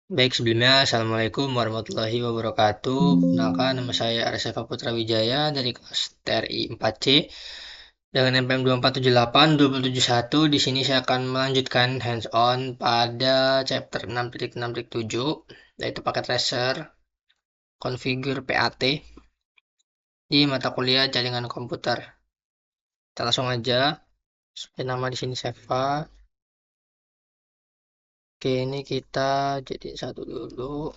Baik, sebelumnya Assalamualaikum warahmatullahi wabarakatuh. Perkenalkan, nama saya Arseva Putra Wijaya dari kelas TRI 4C dengan NPM 2478-2071. Di sini saya akan melanjutkan hands-on pada chapter 6.6.7, yaitu paket tracer, configure PAT di mata kuliah jaringan komputer. Kita langsung aja. Seperti nama di sini Seva. Oke, ini kita jadi satu dulu.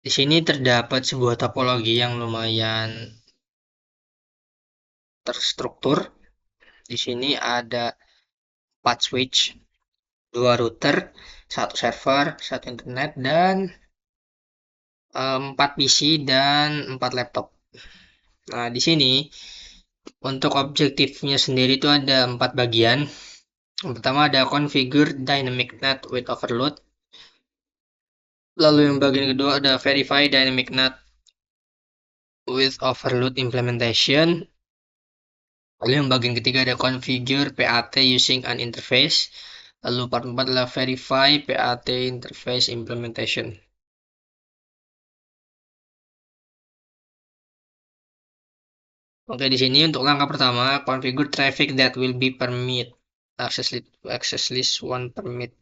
Di sini terdapat sebuah topologi yang lumayan terstruktur. Di sini ada 4 switch, 2 router, 1 server, 1 internet, dan 4 PC dan 4 laptop. Nah, di sini untuk objektifnya sendiri itu ada 4 bagian. Yang pertama ada configure dynamic net with overload. Lalu yang bagian kedua ada verify dynamic net with overload implementation. Lalu yang bagian ketiga ada configure PAT using an interface. Lalu part 4 adalah verify PAT interface implementation. Oke, di sini untuk langkah pertama, configure traffic that will be permit. Access list one permit.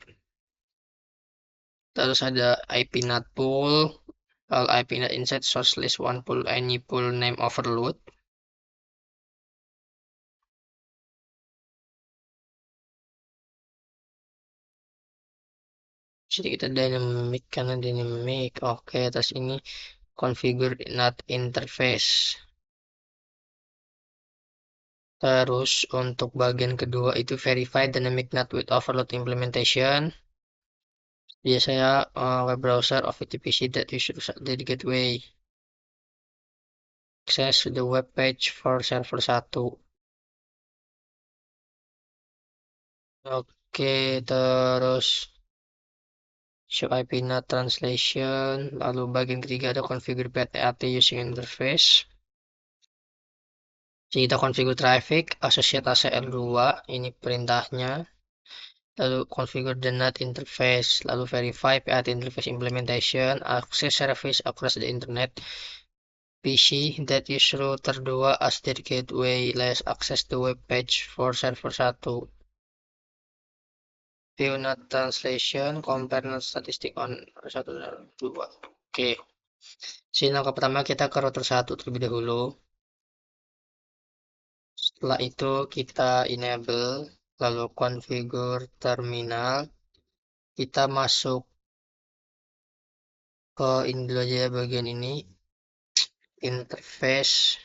Terus ada IP NAT pool. Lalu IP NAT inside source list one pool any pool name overload. Jadi kita dynamic karena dynamic. Oke, terus ini configure NAT interface. Terus untuk bagian kedua itu verify dynamic NAT with overload implementation. Biasanya web browser of VTPC that uses the gateway. Access the web page for server 1. Oke, terus show IP NAT translation. Lalu bagian ketiga ada configure PAT using interface. Jadi kita configure traffic associate ACL2, ini perintahnya. Lalu configure the NAT interface. Lalu verify PAT interface implementation. Access service across the internet. PC that use router 2 as their gateway. Let's access the web page for server 1. View NAT translation, compare NAT statistik on 1 dan 2. Oke. Sini langkah pertama kita ke router 1 terlebih dahulu. Setelah itu kita enable, lalu configure terminal. Kita masuk ke ini dulu aja bagian ini. Interface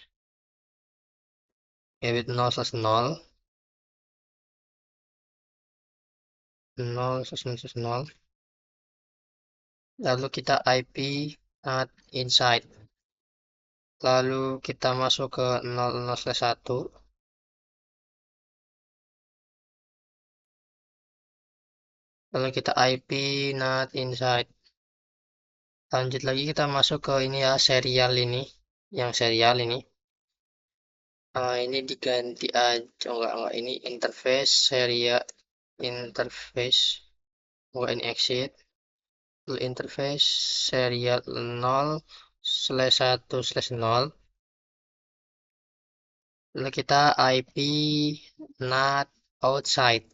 with 0/0. 0/0. Lalu kita IP NAT inside. Lalu kita masuk ke 00/1. Lalu kita IP NAT inside. Lanjut lagi kita masuk ke ini ya, serial ini. Yang serial ini. Ini diganti aja. Enggak. Ini interface, serial interface. Enggak, ini exit. Lalu interface, serial 0/1/0. Lalu kita IP NAT outside.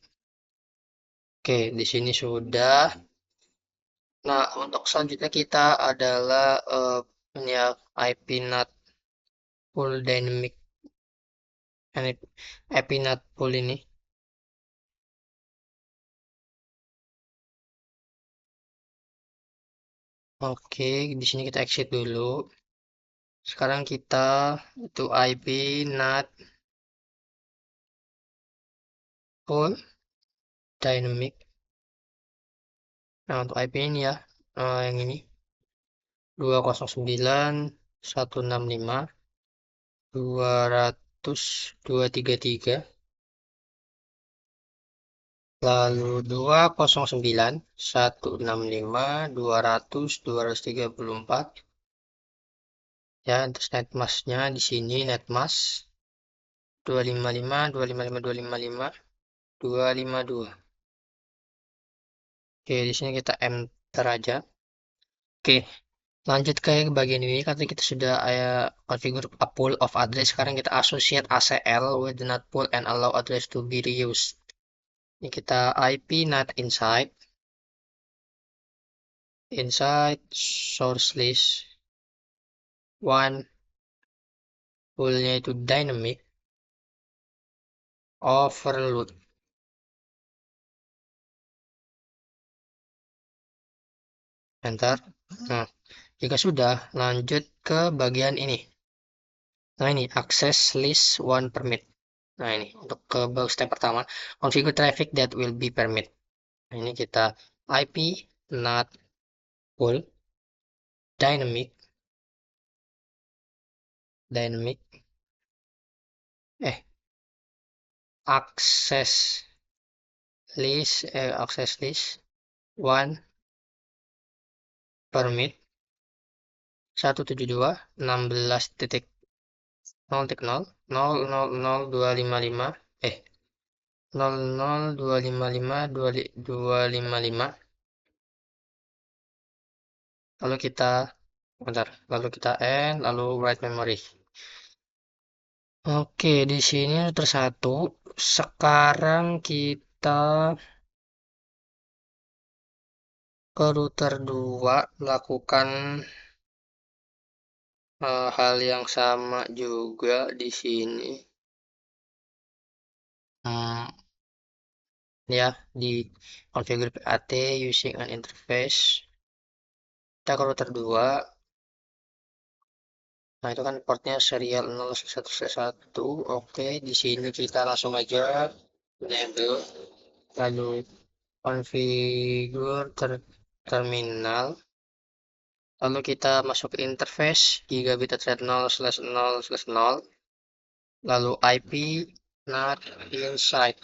Oke, di sini sudah. Nah, untuk selanjutnya kita adalah ini ya, IP NAT full dynamic, IP NAT full ini. Oke, di sini kita exit dulu. Sekarang kita itu IP NAT full dynamic. Nah, untuk IP ini ya, yang ini 209.165.200.233. Lalu 209.165.200.234. Ya, terus netmasknya di sini netmask 255.255.255.252. Oke, di sini kita enter aja. Oke, lanjut ke bagian ini. Karena kita sudah configure a pool of address. Sekarang kita associate ACL with the NAT pool and allow address to be reused. Ini kita IP NAT inside source list one, poolnya itu dynamic overload. Enter. Nah, jika sudah, lanjut ke bagian ini. Nah, ini access list one permit. Nah, ini untuk ke step pertama, configure traffic that will be permit. Nah, ini kita IP NAT pool dynamic access list one permit 172.16.0.000.255 00255 lalu kita end lalu write memory. Oke, di sini tersatu. Sekarang kita ke router 2 lakukan hal yang sama juga di sini. Ya, di configure PAT using an interface. Kita ke router 2. Nah, itu kan portnya serial 0111. Oke, di sini kita langsung aja enable lalu configure terminal. Lalu kita masuk ke interface gigabit thread 0/0/0, lalu IP NAT inside.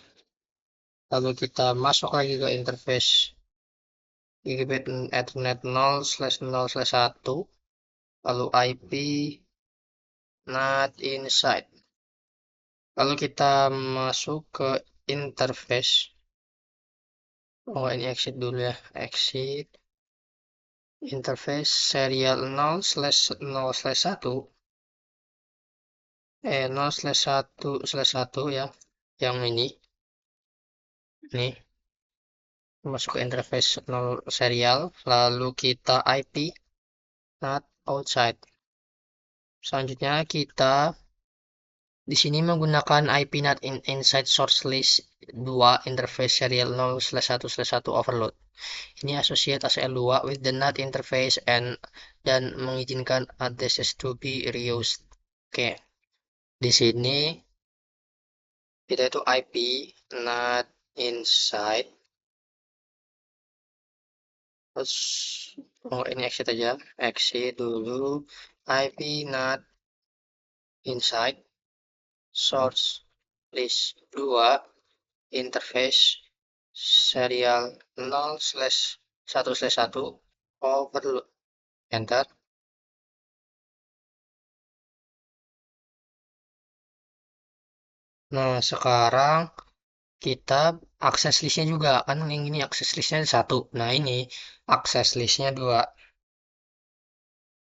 Lalu kita masuk lagi ke interface gigabit ethernet 0/0/1, lalu IP NAT inside. Lalu kita masuk ke interface. Oh, ini exit dulu ya. Exit interface serial 0/0/1 0/1/1 ya. Yang ini masuk ke interface 0 serial, lalu kita IP NAT outside. Selanjutnya kita di sini menggunakan IP NAT inside source list 2 interface serial 0/1/1 overload. Ini associate ACL2 with the NAT interface dan mengizinkan addresses to be reused. Oke. Di sini kita itu IP NAT inside. Terus ini exit aja. Exit dulu. IP NAT inside source list 2 interface serial 0/1/1 overload. Enter. Nah, sekarang kita akses listnya juga kan, yang ini akses listnya 1. Nah, ini akses listnya 2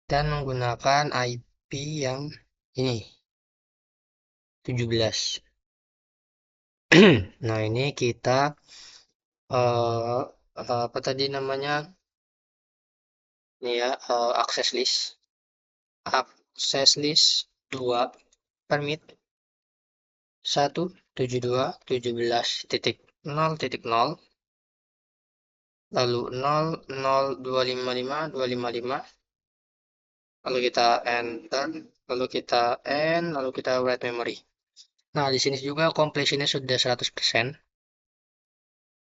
dan menggunakan IP yang ini 17. Nah, ini kita apa tadi namanya, ini ya, akses list 2 permit 172.17.0.0 lalu 00255 lalu kita enter, lalu kita end, lalu kita write memory. Nah, di sini juga completionnya sudah 100%,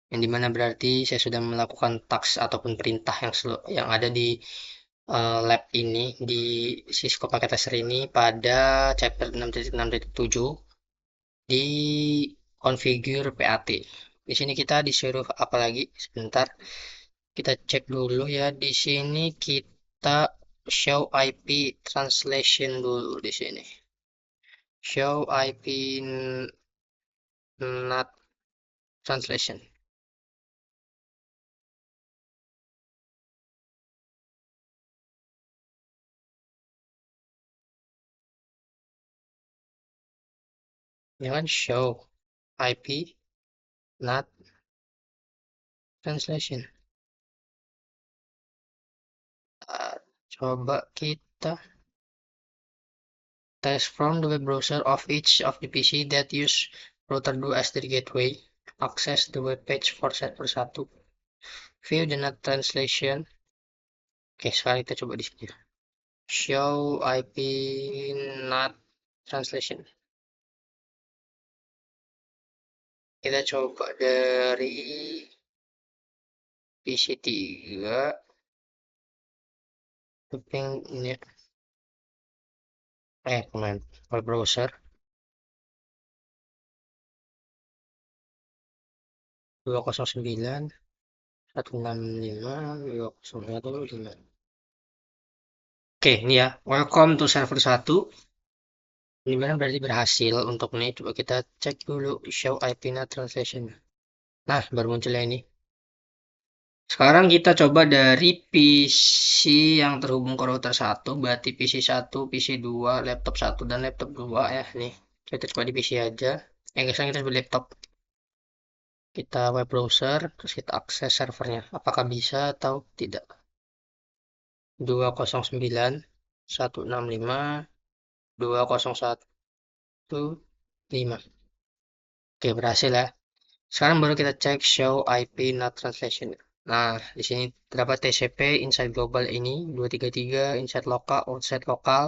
yang dimana berarti saya sudah melakukan task ataupun perintah yang ada di lab ini, di Cisco Packet Tracer ini pada chapter 6.6.7 di configure PAT. Di sini kita disuruh apa lagi? Sebentar, kita cek dulu ya. Di sini kita show IP translation dulu di sini. Show IP NAT translation. Ini kan show IP not translation. Ah, coba kita test from the web browser of each of the PC that use router 2 as their gateway. Access the web page for server 1. View the not translation. Oke, sekarang kita coba di sini. Show IP not translation. Kita coba dari PC3. Ini kemarin web browser 209 165 201 5. Oke, ini ya. Welcome to server 1. Ini benar berarti berhasil untuk nih. Coba kita cek dulu show IP not translation. Nah, baru munculnya ini. Sekarang kita coba dari PC yang terhubung ke router 1, berarti PC 1, PC 2, laptop 1 dan laptop 2 ya. Nih, kita coba di PC aja. Sekarang kita coba di laptop. Kita web browser, terus kita akses servernya. Apakah bisa atau tidak? 209 165 2015. Oke, berhasil ya. Sekarang baru kita cek show IP not translation. Nah, di sini terdapat TCP inside global ini 233 inside lokal, outside lokal,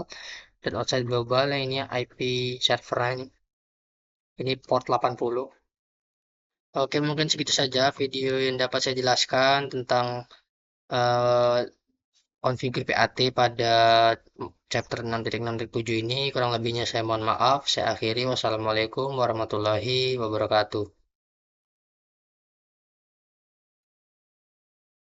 dan outside global ini IP server ini port 80. Oke, mungkin segitu saja video yang dapat saya jelaskan tentang eh, konfigur PAT pada chapter 6.6.7 ini. Kurang lebihnya saya mohon maaf. Saya akhiri. Wassalamualaikum warahmatullahi wabarakatuh.